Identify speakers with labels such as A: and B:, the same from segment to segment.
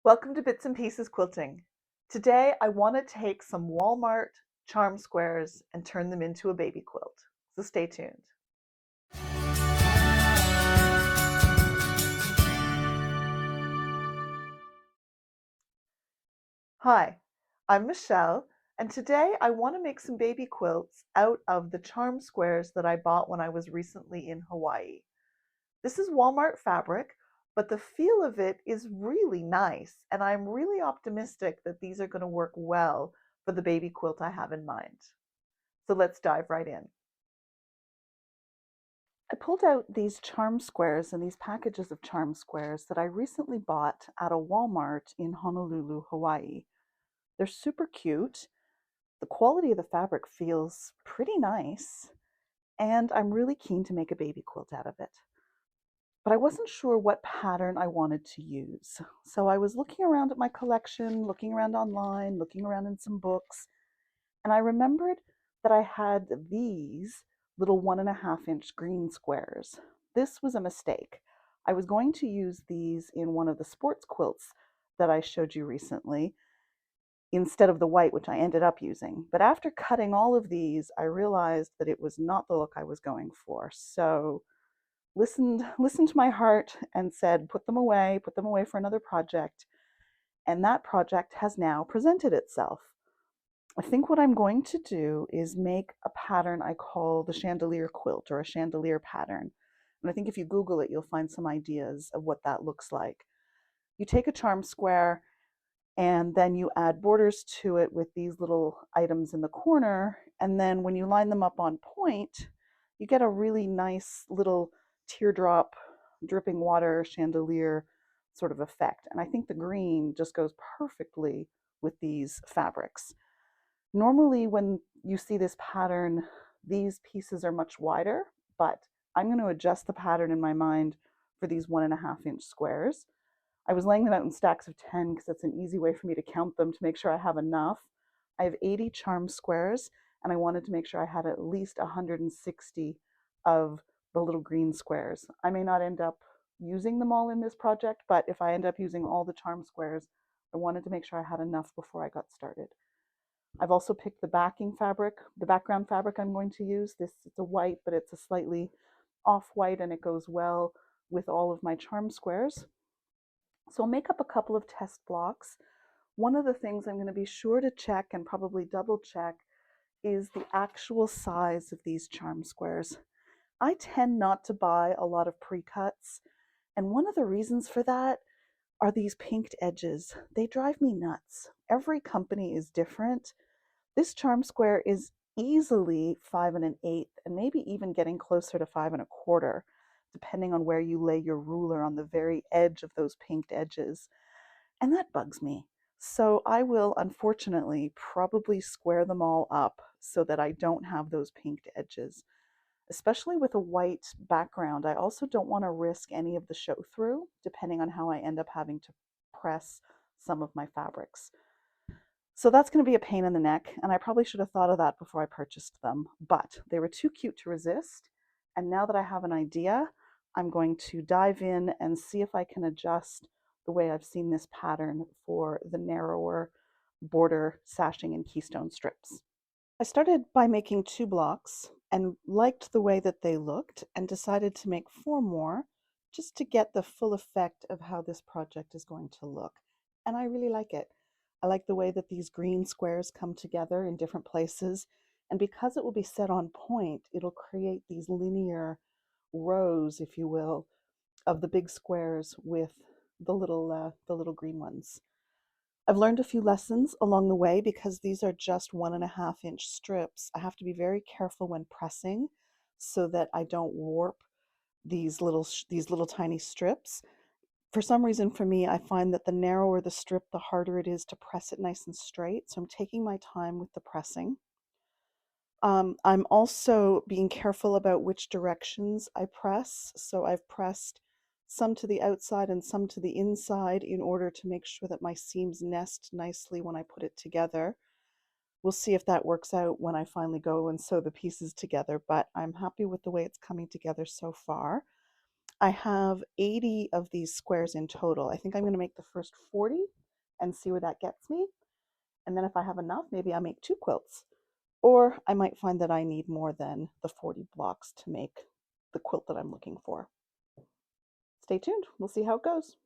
A: Welcome to Bits and Pieces Quilting. Today I want to take some Walmart charm squares and turn them into a baby quilt. So stay tuned. Hi, I'm Michelle, and today I want to make some baby quilts out of the charm squares that I bought when I was recently in Hawaii. This is Walmart fabric, but the feel of it is really nice, and I'm really optimistic that these are going to work well for the baby quilt I have in mind. So let's dive right in. I pulled out these charm squares and these packages of charm squares that I recently bought at a Walmart in Honolulu, Hawaii. They're super cute. The quality of the fabric feels pretty nice, and I'm really keen to make a baby quilt out of it. But I wasn't sure what pattern I wanted to use. So I was looking around at my collection, looking around online, looking around in some books, and I remembered that I had these little 1.5 inch green squares. This was a mistake. I was going to use these in one of the sports quilts that I showed you recently instead of the white, which I ended up using. But after cutting all of these, I realized that it was not the look I was going for. So listened to my heart and said, put them away for another project. And that project has now presented itself. I think what I'm going to do is make a pattern I call the chandelier quilt, or a chandelier pattern. And I think if you Google it, you'll find some ideas of what that looks like. You take a charm square and then you add borders to it with these little items in the corner. And then when you line them up on point, you get a really nice little teardrop, dripping water chandelier sort of effect. And I think the green just goes perfectly with these fabrics. Normally, when you see this pattern, these pieces are much wider, but I'm going to adjust the pattern in my mind for these 1.5 inch squares. I was laying them out in stacks of 10 because it's an easy way for me to count them to make sure I have enough. I have 80 charm squares, and I wanted to make sure I had at least 160 of the little green squares. I may not end up using them all in this project, but if I end up using all the charm squares, I wanted to make sure I had enough before I got started. I've also picked the backing fabric, the background fabric I'm going to use. It's a white, but it's a slightly off-white, and it goes well with all of my charm squares. So I'll make up a couple of test blocks. One of the things I'm going to be sure to check and probably double check is the actual size of these charm squares. I tend not to buy a lot of pre-cuts, and one of the reasons for that are these pinked edges. They drive me nuts. Every company is different. This charm square is easily 5 1/8, and maybe even getting closer to 5 1/4, depending on where you lay your ruler on the very edge of those pinked edges. And that bugs me. So I will, unfortunately, probably square them all up so that I don't have those pinked edges. Especially with a white background, I also don't want to risk any of the show through, depending on how I end up having to press some of my fabrics. So that's going to be a pain in the neck, and I probably should have thought of that before I purchased them, but they were too cute to resist. And now that I have an idea, I'm going to dive in and see if I can adjust the way I've seen this pattern for the narrower border sashing and keystone strips. I started by making 2 blocks and liked the way that they looked and decided to make 4 more just to get the full effect of how this project is going to look. And I really like it. I like the way that these green squares come together in different places. And because it will be set on point, it'll create these linear rows, if you will, of the big squares with the little green ones. I've learned a few lessons along the way because these are just 1.5 inch strips. I have to be very careful when pressing so that I don't warp these little tiny strips. For some reason, for me, I find that the narrower the strip, the harder it is to press it nice and straight. So I'm taking my time with the pressing. I'm also being careful about which directions I press. So I've pressed some to the outside and some to the inside in order to make sure that my seams nest nicely when I put it together. We'll see if that works out when I finally go and sew the pieces together, but I'm happy with the way it's coming together so far. I have 80 of these squares in total. I think I'm going to make the first 40 and see where that gets me. And then if I have enough, maybe I make 2 quilts. Or I might find that I need more than the 40 blocks to make the quilt that I'm looking for. Stay tuned. We'll see how it goes.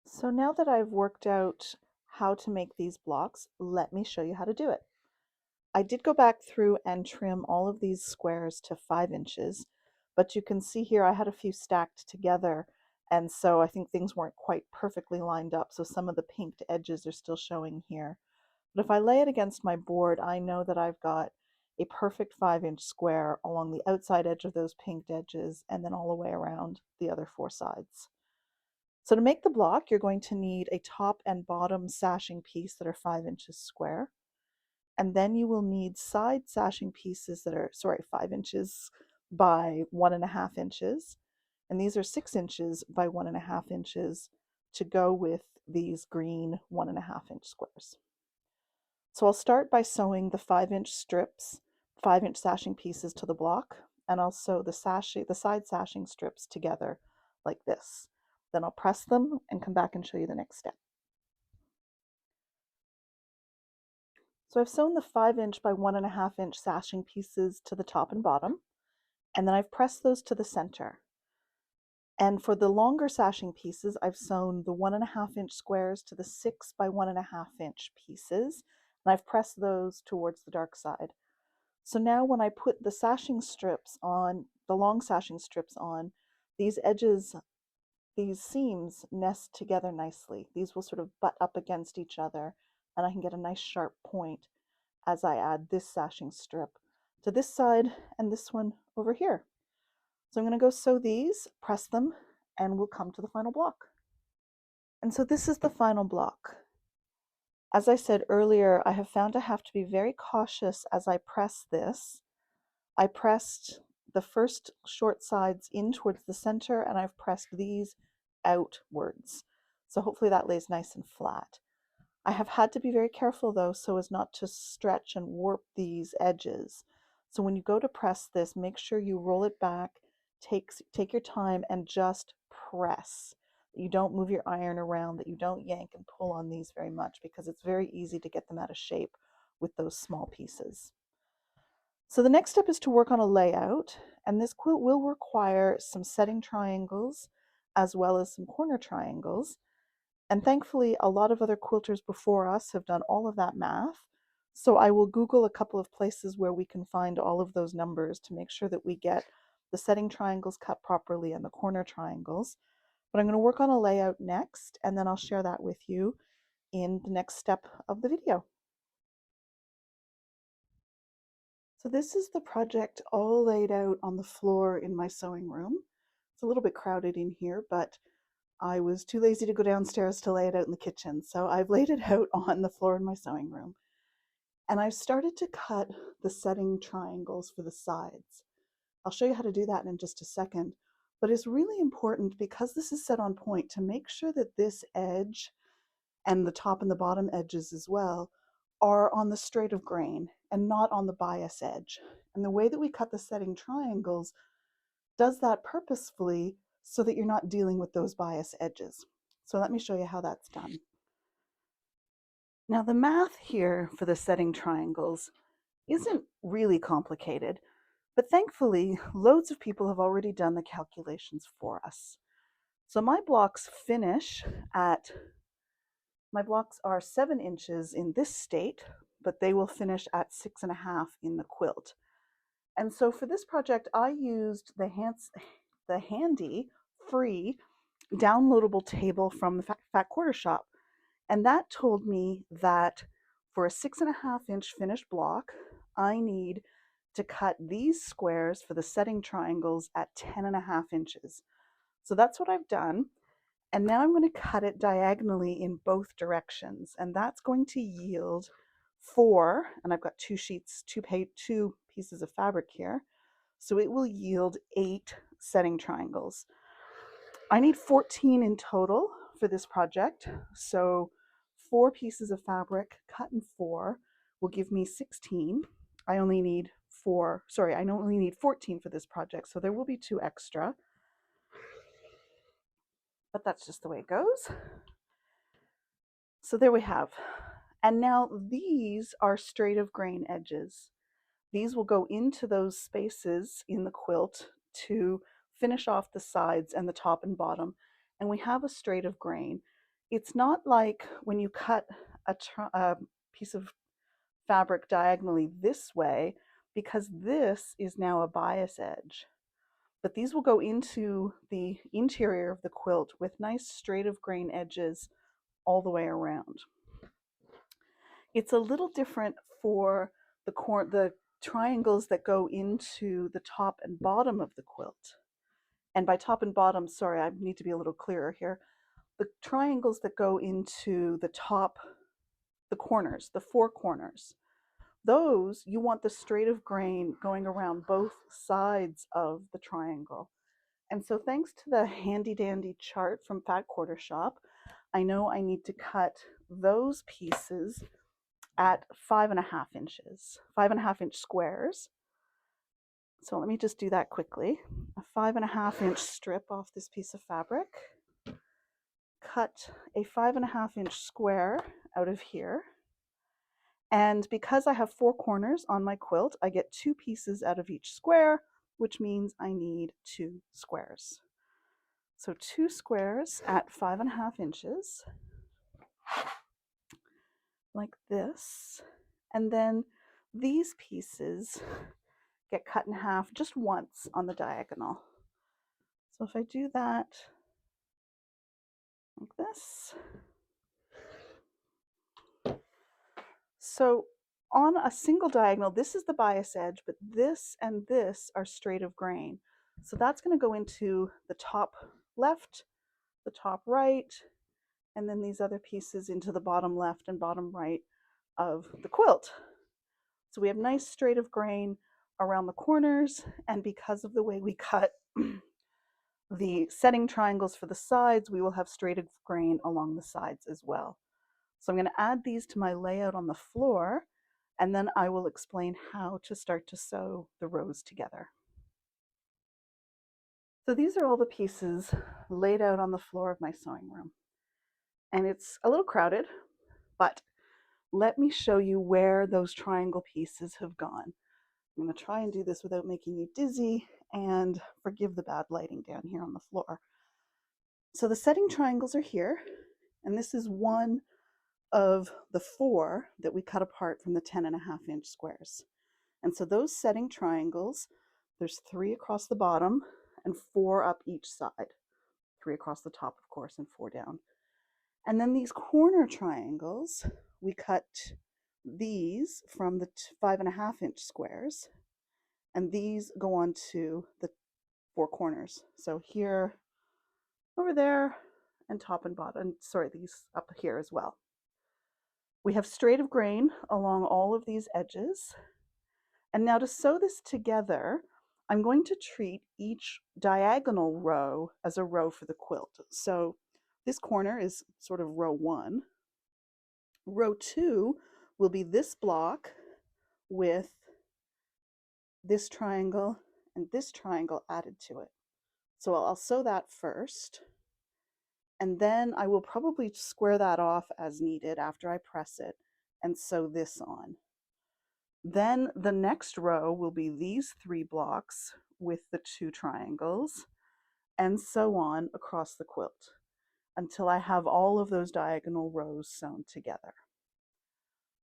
A: So now that I've worked out how to make these blocks, let me show you how to do it. I did go back through and trim all of these squares to 5 inches, but you can see here I had a few stacked together, and so I think things weren't quite perfectly lined up, so some of the pinked edges are still showing here. But if I lay it against my board, I know that I've got a perfect 5-inch square along the outside edge of those pinked edges and then all the way around the other 4 sides. So to make the block, you're going to need a top and bottom sashing piece that are 5 inches square. And then you will need side sashing pieces that are, 5 inches by 1.5 inches. And these are 6 inches by 1.5 inches to go with these green 1.5 inch squares. So I'll start by sewing the 5-inch strips, 5-inch sashing pieces to the block, and I'll sew the side sashing strips together like this. Then I'll press them and come back and show you the next step. So I've sewn the 5-inch by 1.5 inch sashing pieces to the top and bottom, and then I've pressed those to the center. And for the longer sashing pieces, I've sewn the 1.5 inch squares to the 6 by 1.5 inch pieces, and I've pressed those towards the dark side. So now when I put the sashing strips on, the long sashing strips on, these edges, these seams nest together nicely. These will sort of butt up against each other, and I can get a nice sharp point as I add this sashing strip to this side and this one over here. So I'm going to go sew these, press them, and we'll come to the final block. And so this is the final block. As I said earlier, I have found I have to be very cautious as I press this. I pressed the first short sides in towards the center, and I've pressed these outwards. So hopefully that lays nice and flat. I have had to be very careful though so as not to stretch and warp these edges. So when you go to press this, make sure you roll it back, take your time and just press. You don't move your iron around, that you don't yank and pull on these very much because it's very easy to get them out of shape with those small pieces. So the next step is to work on a layout, and this quilt will require some setting triangles as well as some corner triangles. And thankfully, a lot of other quilters before us have done all of that math. So I will Google a couple of places where we can find all of those numbers to make sure that we get the setting triangles cut properly and the corner triangles. But I'm going to work on a layout next, and then I'll share that with you in the next step of the video. So this is the project all laid out on the floor in my sewing room. It's a little bit crowded in here, but I was too lazy to go downstairs to lay it out in the kitchen, so I've laid it out on the floor in my sewing room. And I've started to cut the setting triangles for the sides. I'll show you how to do that in just a second, but it's really important because this is set on point to make sure that this edge and the top and the bottom edges as well are on the straight of grain and not on the bias edge. And the way that we cut the setting triangles does that purposefully so that you're not dealing with those bias edges. So let me show you how that's done. Now the math here for the setting triangles isn't really complicated, but thankfully loads of people have already done the calculations for us. So my blocks are 7 inches in this state, but they will finish at 6.5 in the quilt. And so for this project, I used the handy, free, downloadable table from the Fat Quarter Shop. And that told me that for a 6.5-inch finished block, I need to cut these squares for the setting triangles at 10.5 inches. So that's what I've done. And now I'm going to cut it diagonally in both directions. And that's going to yield 4, and I've got 2 pieces of fabric here. So it will yield 8 setting triangles. I need 14 in total for this project. So 4 pieces of fabric cut in 4 will give me 16. I only need 4, sorry, I only need 14 for this project, so there will be 2 extra, but that's just the way it goes. So there we have. And now these are straight of grain edges. These will go into those spaces in the quilt to finish off the sides and the top and bottom. And we have a straight of grain. It's not like when you cut a piece of fabric diagonally this way, because this is now a bias edge. But these will go into the interior of the quilt with nice straight of grain edges all the way around. It's a little different for the triangles that go into the top and bottom of the quilt. And by top and bottom, sorry, I need to be a little clearer here. The triangles that go into the top, the corners, the 4 corners, those you want the straight of grain going around both sides of the triangle. And so thanks to the handy dandy chart from Fat Quarter Shop, I know I need to cut those pieces at 5.5 inches, 5.5 inch squares. So let me just do that quickly. A 5.5 inch strip off this piece of fabric, cut a 5.5 inch square out of here. And because I have 4 corners on my quilt, I get 2 pieces out of each square, which means I need 2 squares. So 2 squares at 5.5 inches, like this. And then these pieces get cut in half just once on the diagonal. So if I do that like this, so on a single diagonal, this is the bias edge, but this and this are straight of grain. So that's going to go into the top left, the top right, and then these other pieces into the bottom left and bottom right of the quilt. So we have nice straight of grain around the corners, and because of the way we cut the setting triangles for the sides, we will have straight of grain along the sides as well. So I'm going to add these to my layout on the floor, and then I will explain how to start to sew the rows together. So these are all the pieces laid out on the floor of my sewing room. And it's a little crowded, but let me show you where those triangle pieces have gone. I'm going to try and do this without making you dizzy, and forgive the bad lighting down here on the floor. So the setting triangles are here, and this is one of the 4 that we cut apart from the 10.5 inch squares. And so those setting triangles, there's 3 across the bottom and 4 up each side. 3 across the top, of course, and 4 down. And then these corner triangles, we cut these from the 5.5 inch squares, and these go on to the 4 corners. So here, over there, and top and bottom, sorry, these up here as well. We have straight of grain along all of these edges. And now to sew this together, I'm going to treat each diagonal row as a row for the quilt. So this corner is sort of row 1. Row 2 will be this block with this triangle and this triangle added to it. So I'll sew that first, and then I will probably square that off as needed after I press it and sew this on. Then the next row will be these 3 blocks with the 2 triangles, and so on across the quilt until I have all of those diagonal rows sewn together.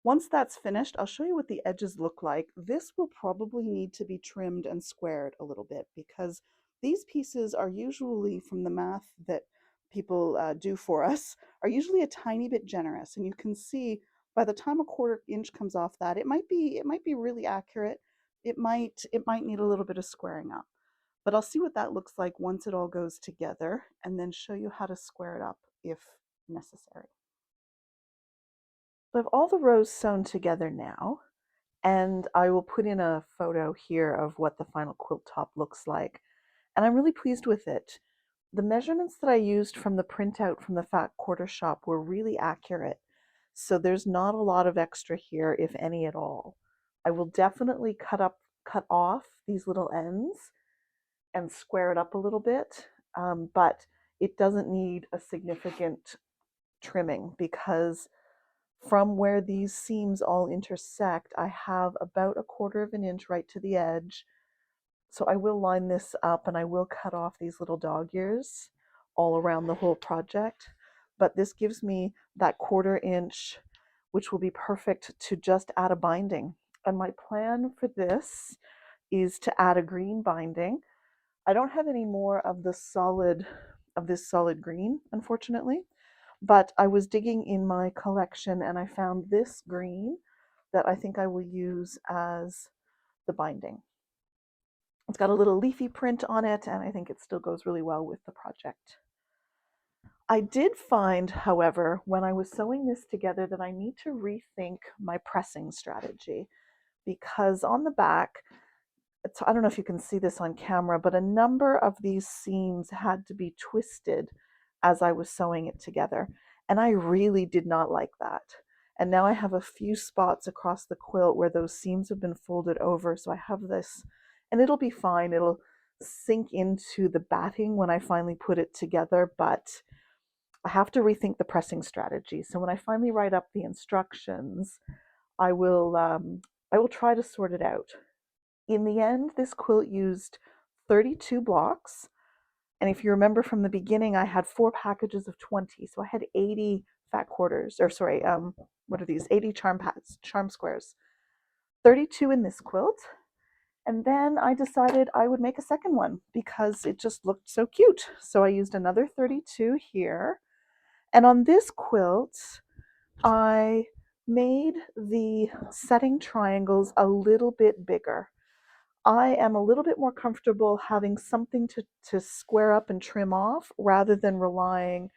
A: Once that's finished, I'll show you what the edges look like. This will probably need to be trimmed and squared a little bit because these pieces are usually, from the math that people do for us, are usually a tiny bit generous. And you can see by the time a 1/4 inch comes off that, it might be really accurate. It might need a little bit of squaring up. But I'll see what that looks like once it all goes together and then show you how to square it up if necessary. So I have all the rows sewn together now, and I will put in a photo here of what the final quilt top looks like. And I'm really pleased with it. The measurements that I used from the printout from the Fat Quarter Shop were really accurate. So there's not a lot of extra here, if any at all. I will definitely cut up cut off these little ends and square it up a little bit, but it doesn't need a significant trimming because from where these seams all intersect, I have about 1/4 of an inch right to the edge. So I will line this up and I will cut off these little dog ears all around the whole project. But this gives me that 1/4 inch, which will be perfect to just add a binding. And my plan for this is to add a green binding. I don't have any more of the solid of this solid green, unfortunately, but I was digging in my collection and I found this green that I think I will use as the binding. It's got a little leafy print on it, and I think it still goes really well with the project. I did find, however, when I was sewing this together that I need to rethink my pressing strategy because on the back, I don't know if you can see this on camera, but a number of these seams had to be twisted as I was sewing it together. And I really did not like that. And now I have a few spots across the quilt where those seams have been folded over. So I have this, and it'll be fine. It'll sink into the batting when I finally put it together, but I have to rethink the pressing strategy. So when I finally write up the instructions, I will try to sort it out. In the end, this quilt used 32 blocks. And if you remember from the beginning, I had 4 packages of 20. So I had 80 fat quarters, or sorry, what are these? 80 charm squares. 32 in this quilt. And then I decided I would make a second one because it just looked so cute. So I used another 32 here. And on this quilt, I made the setting triangles a little bit bigger. I am a little bit more comfortable having something to square up and trim off rather than relying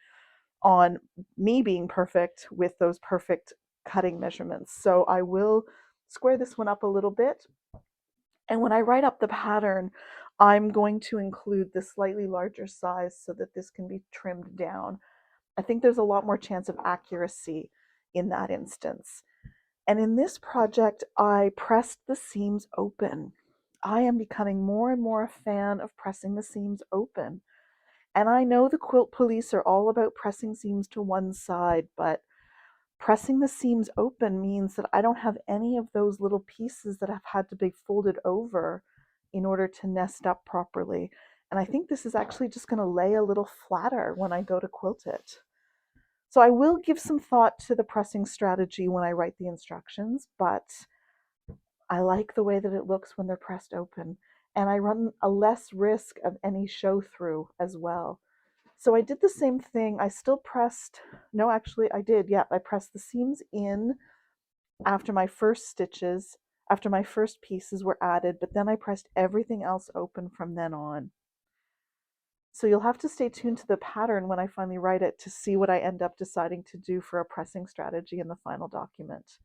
A: on me being perfect with those perfect cutting measurements. So I will square this one up a little bit. And when I write up the pattern, I'm going to include the slightly larger size so that this can be trimmed down. I think there's a lot more chance of accuracy in that instance. And in this project, I pressed the seams open. I am becoming more and more a fan of pressing the seams open. And I know the quilt police are all about pressing seams to one side, but pressing the seams open means that I don't have any of those little pieces that have had to be folded over in order to nest up properly. And I think this is actually just going to lay a little flatter when I go to quilt it. So I will give some thought to the pressing strategy when I write the instructions, but I like the way that it looks when they're pressed open. And I run a less risk of any show through as well. So I did the same thing. I still pressed, no, actually I did. Yeah, I pressed the seams in after my first stitches, after my first pieces were added, but then I pressed everything else open from then on. So you'll have to stay tuned to the pattern when I finally write it to see what I end up deciding to do for a pressing strategy in the final document.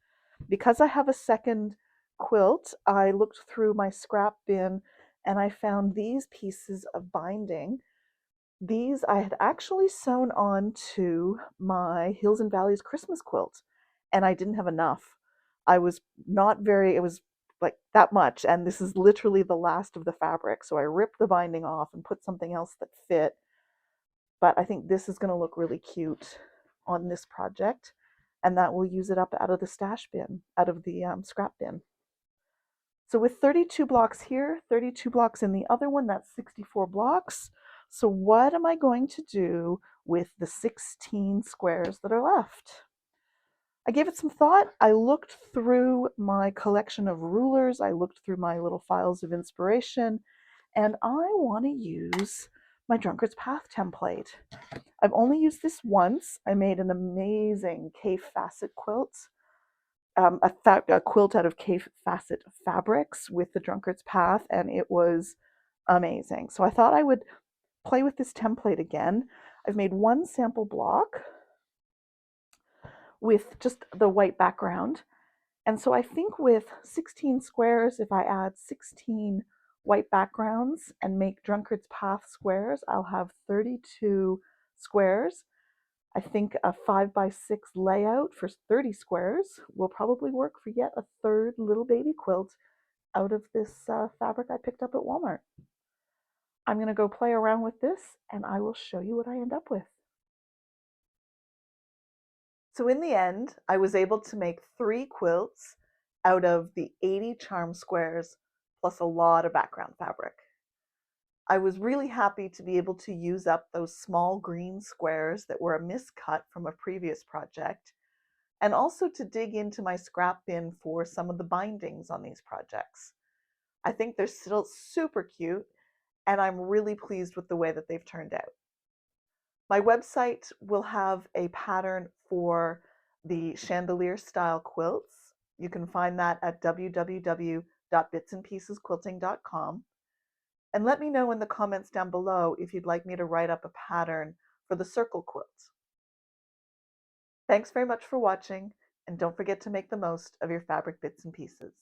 A: Because I have a second quilt, I looked through my scrap bin and I found these pieces of binding. These I had actually sewn on to my Hills and Valleys Christmas quilt, and I didn't have enough. I was not very, it was like that much, and this is literally the last of the fabric. So I ripped the binding off and put something else that fit. But I think this is going to look really cute on this project, and that will use it up out of the stash bin, out of the scrap bin. So with 32 blocks here, 32 blocks in the other one, that's 64 blocks. So what am I going to do with the 16 squares that are left? I gave it some thought. I looked through my collection of rulers. I looked through my little files of inspiration, and I want to use my Drunkard's Path template. I've only used this once. I made an amazing cave facet quilt, a quilt out of cave facet fabrics with the Drunkard's Path, and it was amazing. So I thought I would play with this template again. I've made one sample block with just the white background. And so I think with 16 squares, if I add 16 white backgrounds and make Drunkard's Path squares, I'll have 32 squares. I think a 5x6 layout for 30 squares will probably work for yet a third little baby quilt out of this fabric I picked up at Walmart. I'm going to go play around with this and I will show you what I end up with. So in the end, I was able to make 3 quilts out of the 80 charm squares plus a lot of background fabric. I was really happy to be able to use up those small green squares that were a miscut from a previous project, and also to dig into my scrap bin for some of the bindings on these projects. I think they're still super cute, and I'm really pleased with the way that they've turned out. My website will have a pattern for the chandelier style quilts. You can find that at www.bitsandpiecesquilting.com. And let me know in the comments down below if you'd like me to write up a pattern for the circle quilt. Thanks very much for watching, and don't forget to make the most of your fabric bits and pieces.